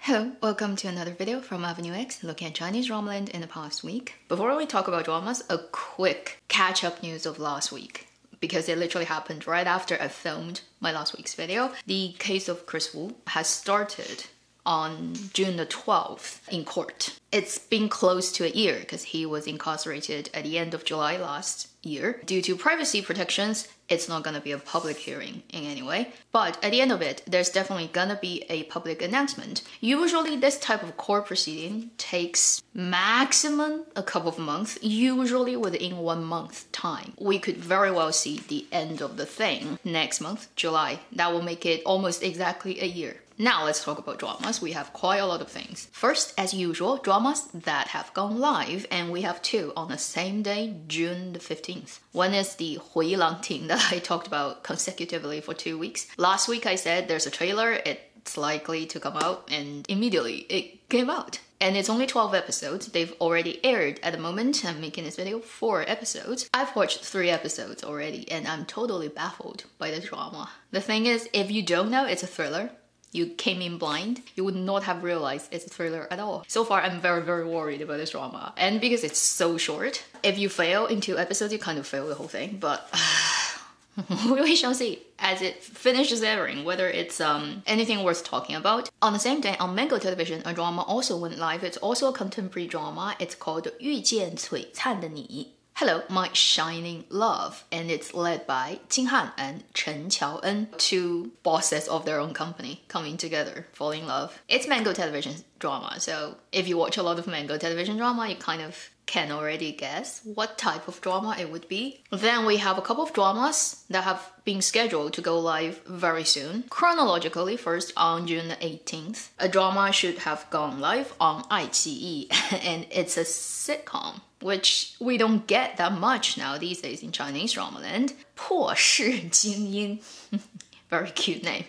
Hello, welcome to another video from Avenue X, looking at Chinese drama land in the past week. Before we talk about dramas, a quick catch-up news of last week, because it literally happened right after I filmed my last week's video. The case of Kris Wu has started on June the 12th in court. It's been close to a year because he was incarcerated at the end of July last year. Due to privacy protections, it's not gonna be a public hearing in any way. But at the end of it, there's definitely gonna be a public announcement. Usually this type of court proceeding takes maximum a couple of months, usually within 1 month time. We could very well see the end of the thing next month, July. That will make it almost exactly a year. Now let's talk about dramas. We have quite a lot of things. First, as usual, dramas that have gone live, and we have two on the same day, June the 15th. One is the Hui Lang Ting that I talked about consecutively for 2 weeks. Last week I said there's a trailer, it's likely to come out, and immediately it came out. And it's only 12 episodes. They've already aired at the moment. I'm making this video 4 episodes. I've watched 3 episodes already, and I'm totally baffled by this drama. The thing is, if you don't know it's a thriller, you came in blind, you would not have realized it's a thriller at all. So far, I'm very, very worried about this drama. And because it's so short, if you fail in 2 episodes, you kind of fail the whole thing. But we shall see as it finishes airing whether it's anything worth talking about. On the same day, on Mango Television, a drama also went live. It's also a contemporary drama. It's called 遇见璀璨的你. Hello, My Shining Love, and it's led by Jing Han and Chen Qiaoen, 2 bosses of their own company coming together, falling in love. It's Mango Television drama, so if you watch a lot of Mango Television drama, you kind of can already guess what type of drama it would be. Then we have a couple of dramas that have been scheduled to go live very soon. Chronologically, first on June 18th, a drama should have gone live on iQIYI, and it's a sitcom, which we don't get that much now these days in Chinese drama land. 破世精英 very cute name.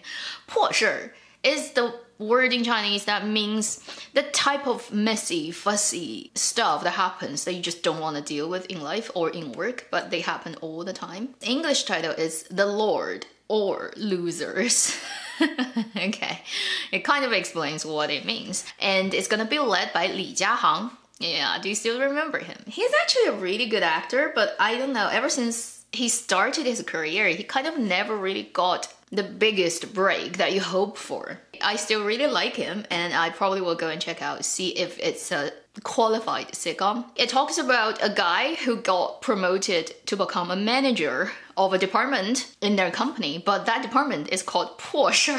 破世 is the word in Chinese that means the type of messy, fussy stuff that happens that you just don't want to deal with in life or in work, but they happen all the time. The English title is The Lord or Losers. Okay, it kind of explains what it means. And it's gonna be led by Li Jiahang. Yeah, do you still remember him? He's actually a really good actor, but I don't know, ever since he started his career, he kind of never really got the biggest break that you hope for. I still really like him, and I probably will go and check out, see if it's a qualified sitcom. It talks about a guy who got promoted to become a manager of a department in their company, but that department is called 破事.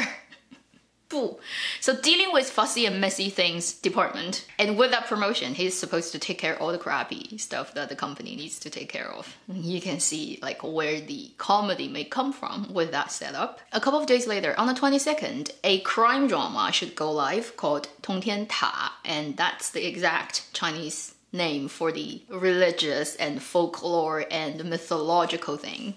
So dealing with fussy and messy things department, and with that promotion, he's supposed to take care of all the crappy stuff that the company needs to take care of. You can see like where the comedy may come from with that setup. A couple of days later, on the 22nd, a crime drama should go live called 通天塔, and that's the exact Chinese name for the religious and folklore and mythological thing,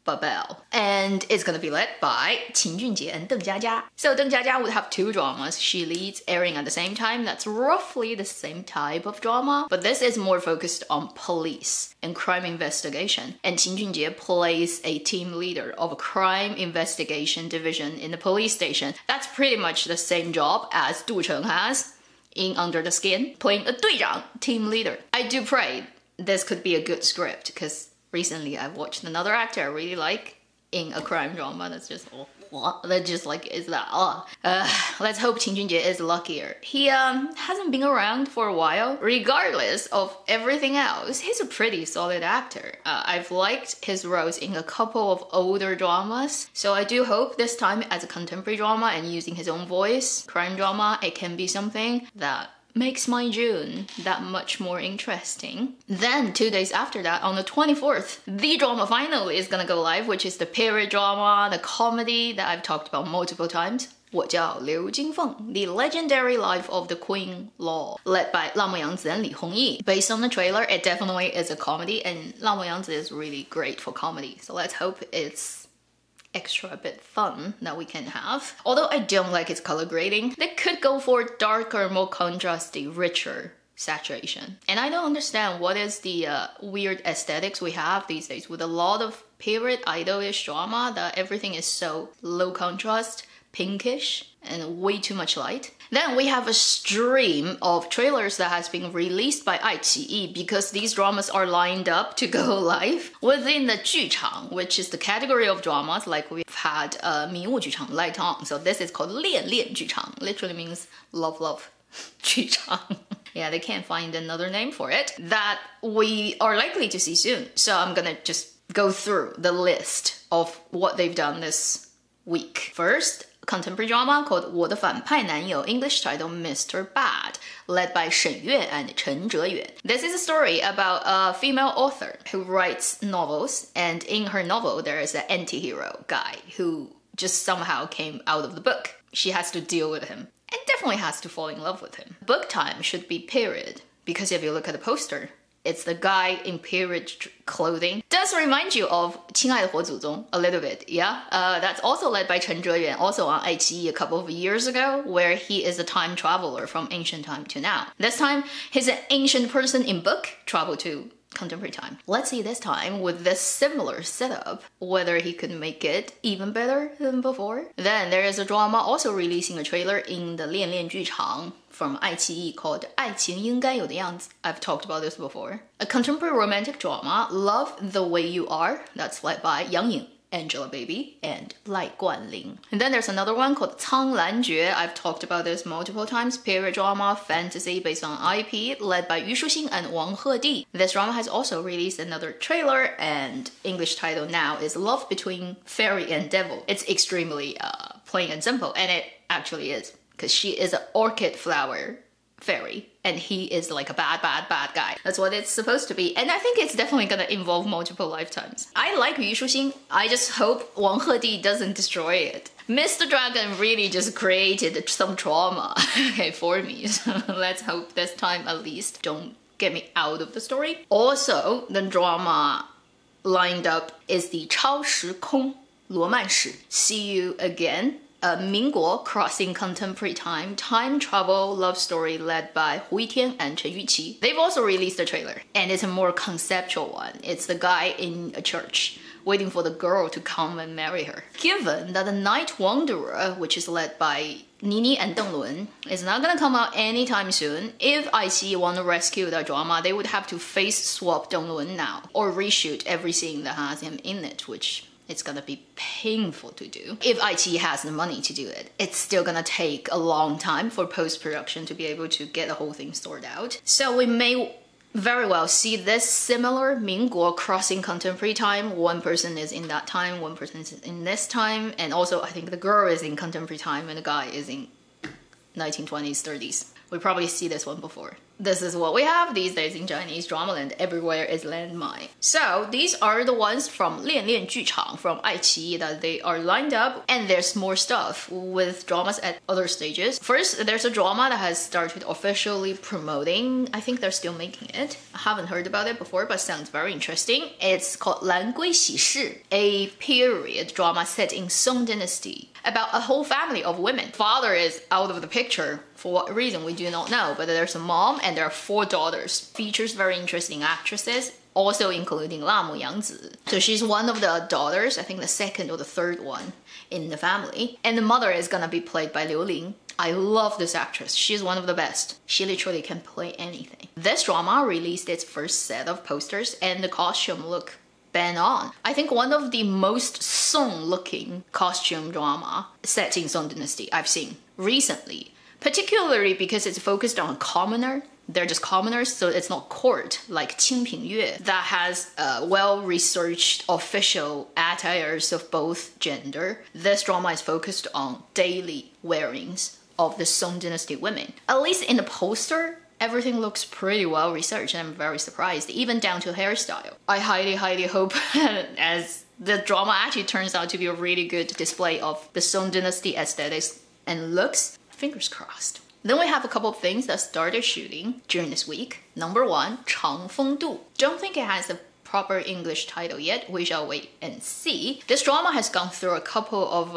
Babel. And it's gonna be led by Qin Junjie and Deng Jiajia. So Deng Jiajia would have 2 dramas she leads airing at the same time. That's roughly the same type of drama, but this is more focused on police and crime investigation. And Qin Junjie plays a team leader of a crime investigation division in the police station. That's pretty much the same job as Du Cheng has in Under the Skin, playing a 队长, team leader. I do pray this could be a good script, because recently I watched another actor I really like in a crime drama that's just, what? That just like, is that, let's hope Qin Junjie is luckier. He hasn't been around for a while. Regardless of everything else, he's a pretty solid actor. I've liked his roles in a couple of older dramas, so I do hope this time as a contemporary drama and using his own voice, crime drama, it can be something that makes my June that much more interesting. Then 2 days after that, on the 24th, the drama finally is gonna go live, which is the period drama, the comedy that I've talked about multiple times. 我叫刘金凤, the legendary life of the Queen Law, led by Lan Gui Xi Shi and Li Hongyi. Based on the trailer, it definitely is a comedy, and Lan Gui Xi is really great for comedy. So let's hope it's extra bit fun that we can have. Although I don't like its color grading, they could go for darker, more contrasty, richer saturation. And I don't understand what is the weird aesthetics we have these days with a lot of period idolish drama that everything is so low contrast, pinkish, and way too much light. Then we have a stream of trailers that has been released by iQIYI because these dramas are lined up to go live within the 剧场, which is the category of dramas like we've had 迷雾剧场 Light On. So this is called 恋恋剧场, literally means love 剧场. Yeah, they can't find another name for it, that we are likely to see soon. So I'm gonna just go through the list of what they've done this week. First, contemporary drama called 我的反派男友, English title Mr.Bad, led by Shen Yue and Chen Zheyuan. This is a story about a female author who writes novels, and in her novel there is an anti-hero guy who just somehow came out of the book. She has to deal with him and definitely has to fall in love with him. Book time should be period, because if you look at the poster, it's the guy in period clothing. Does remind you of 亲爱的火祖宗 a little bit, yeah? That's also led by Chen Zheyuan, also on iQIYI a couple of years ago, where he is a time traveler from ancient time to now. This time, he's an ancient person in book, travel to contemporary time. Let's see this time with this similar setup, whether he could make it even better than before. Then there is a drama also releasing a trailer in the 恋恋剧场 from iQIYI called 爱情应该有的样子. I've talked about this before. A contemporary romantic drama, Love the Way You Are, that's led by Yang Ying, Angelababy, and Lai Guanling. And then there's another one called 苍兰诀. I've talked about this multiple times. Period drama, fantasy based on IP, led by Yu Shuxing and Wang Hedi. This drama has also released another trailer, and English title now is Love Between Fairy and Devil. It's extremely plain and simple, and it actually is, because she is an orchid flower fairy and he is like a bad guy. That's what it's supposed to be, and I think it's definitely gonna involve multiple lifetimes. I like Yu Shuxing. I just hope Wang Hedi doesn't destroy it. Mr. Dragon really just created some trauma for me, so let's hope this time at least don't get me out of the story. Also, the drama lined up is the 超时空罗曼史 See You Again, a 民国 crossing contemporary time travel love story led by Hu Yitian and Chen Yuqi. They've also released a trailer, and it's a more conceptual one. It's the guy in a church waiting for the girl to come and marry her. Given that the Night Wanderer, which is led by Nini and Deng Lun, is not gonna come out anytime soon, if iQIYI want to rescue the drama, they would have to face swap Deng Lun now, or reshoot every scene that has him in it, which it's gonna be painful to do. If iQIYI has the money to do it, it's still gonna take a long time for post-production to be able to get the whole thing sorted out. So we may very well see this similar 民国 crossing contemporary time. One person is in that time, one person is in this time, and also I think the girl is in contemporary time and the guy is in 1920s, 30s. We probably see this one before. This is what we have these days in Chinese dramaland. Everywhere is landmine. So these are the ones from 恋恋剧场 from iQIYI that they are lined up, and there's more stuff with dramas at other stages. First, there's a drama that has started officially promoting. I think they're still making it. I haven't heard about it before, but sounds very interesting. It's called Lan Gui Xi Shi, a period drama set in Song Dynasty about a whole family of women. Father is out of the picture. For what reason, we do not know, but there's a mom and there are 4 daughters. Features very interesting actresses, also including Lamu Yangzi. So she's one of the daughters, I think the second or the third one in the family. And the mother is gonna be played by Liu Ling. I love this actress. She's one of the best. She literally can play anything. This drama released its first set of posters, and the costume look bang on. I think one of the most Song-looking costume drama set in Song Dynasty I've seen recently. Particularly because it's focused on a commoner. They're just commoners, so it's not court like Qingping Yue that has well-researched official attires of both gender. This drama is focused on daily wearings of the Song Dynasty women. At least in the poster, everything looks pretty well researched, and I'm very surprised, even down to hairstyle. I highly hope as the drama actually turns out to be a really good display of the Song Dynasty aesthetics and looks. Fingers crossed. Then we have a couple of things that started shooting during this week. Number 1, Chang Feng. Don't think it has a proper English title yet. We shall wait and see. This drama has gone through a couple of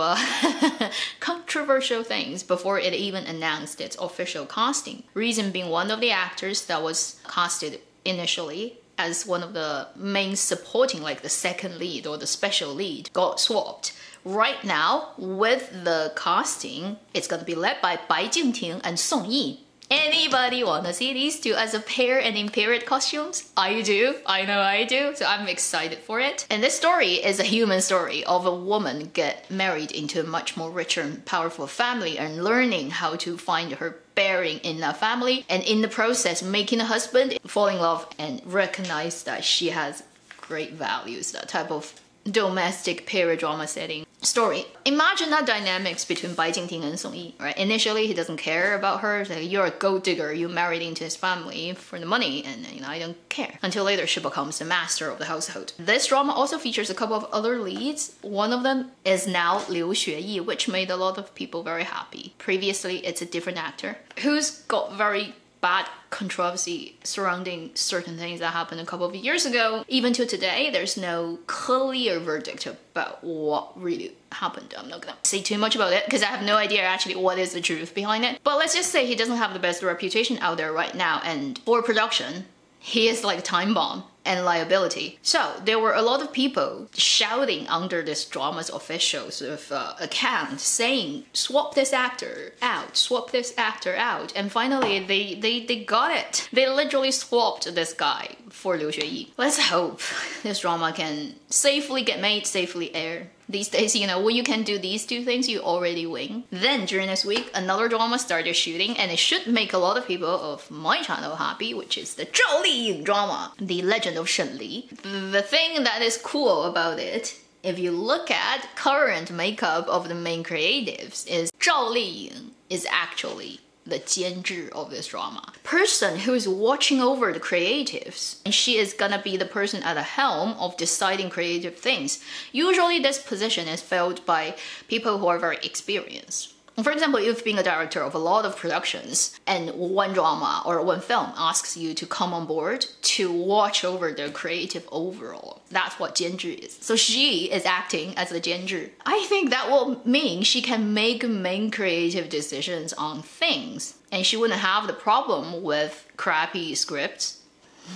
controversial things before it even announced its official casting. Reason being, one of the actors that was casted initially as one of the main supporting, like the second lead or the special lead, got swapped Right now, with the casting, it's gonna be led by Bai Jingting and Song Yi. Anybody wanna see these two as a pair and in period costumes? I do. I know I do. So I'm excited for it. And this story is a human story of a woman get married into a much more richer and powerful family and learning how to find her bearing in that family, and in the process making a husband fall in love and recognize that she has great values. That type of domestic period drama setting story. Imagine that dynamics between Bai Jingting and Song Yi, right? Initially, he doesn't care about her. Like, you're a gold digger. You married into his family for the money, and I don't care. Until later, she becomes the master of the household. This drama also features a couple of other leads. One of them is now Liu Xueyi, which made a lot of people very happy. Previously, it's a different actor who's got very bad controversy surrounding certain things that happened a couple of years ago. Even to today, there's no clear verdict about what really happened. I'm not gonna say too much about it because I have no idea actually what is the truth behind it. But let's just say he doesn't have the best reputation out there right now, and for production, he is like a time bomb and liability. So there were a lot of people shouting under this drama's official sort of account saying, swap this actor out, swap this actor out. And finally they got it. They literally swapped this guy for Liu Xueyi. Let's hope this drama can safely get made, safely air. These days, when you can do these two things, you already win. Then during this week, another drama started shooting, and it should make a lot of people of my channel happy, which is the Zhao Liying drama, The Legend of Shenli. The thing that is cool about it, if you look at current makeup of the main creatives, is Zhao Liying is actually the 监制 of this drama. Person who is watching over the creatives, and she is gonna be the person at the helm of deciding creative things. Usually this position is filled by people who are very experienced. For example, you've been a director of a lot of productions, and one drama or one film asks you to come on board to watch over the creative overall. That's what 监制 is. So she is acting as the 监制. I think that will mean she can make main creative decisions on things, and she wouldn't have the problem with crappy scripts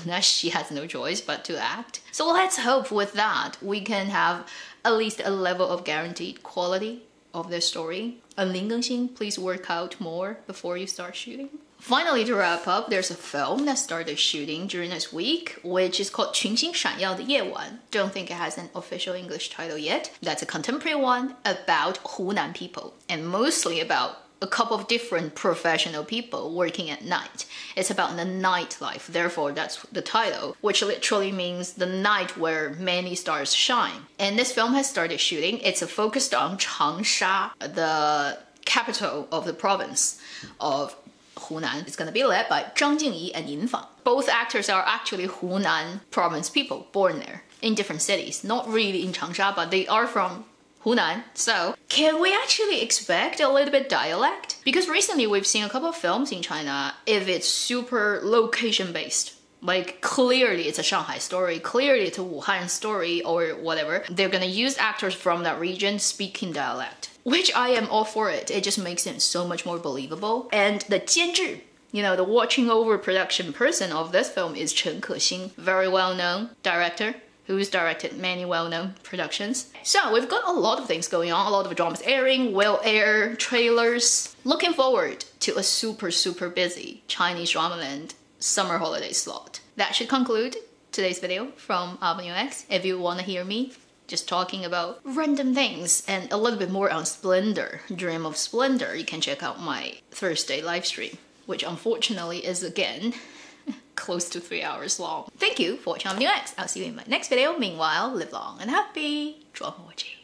that she has no choice but to act. So let's hope with that we can have at least a level of guaranteed quality of this story. 零更新, please work out more before you start shooting. Finally, to wrap up, there's a film that started shooting during this week, which is called 群星闪耀的夜晚. Don't think it has an official English title yet. That's a contemporary one about Hunan people, and mostly about a couple of different professional people working at night. It's about the nightlife, therefore that's the title, which literally means the night where many stars shine. And this film has started shooting. It's focused on Changsha, the capital of the province of Hunan. It's gonna be led by Zhang Jingyi and Yin Fang. Both actors are actually Hunan province people, born there, in different cities. Not really in Changsha, but they are from Hunan. So can we actually expect a little bit dialect? Because recently we've seen a couple of films in China, if it's super location based, like clearly it's a Shanghai story, clearly it's a Wuhan story or whatever, they're gonna use actors from that region speaking dialect, which I am all for it. It just makes it so much more believable. And the 监制, the watching over production person of this film is Chen Kexing, very well known director who's directed many well-known productions. So we've got a lot of things going on, a lot of dramas airing, will air, trailers. Looking forward to a super busy Chinese Dramaland summer holiday slot. That should conclude today's video from Avenue X. If you want to hear me just talking about random things and a little bit more on Splendor, Dream of Splendor, you can check out my Thursday live stream, which unfortunately is again close to 3 hours long. Thank you for watching Avenue X. I'll see you in my next video. Meanwhile, live long and happy. 抓魔镜.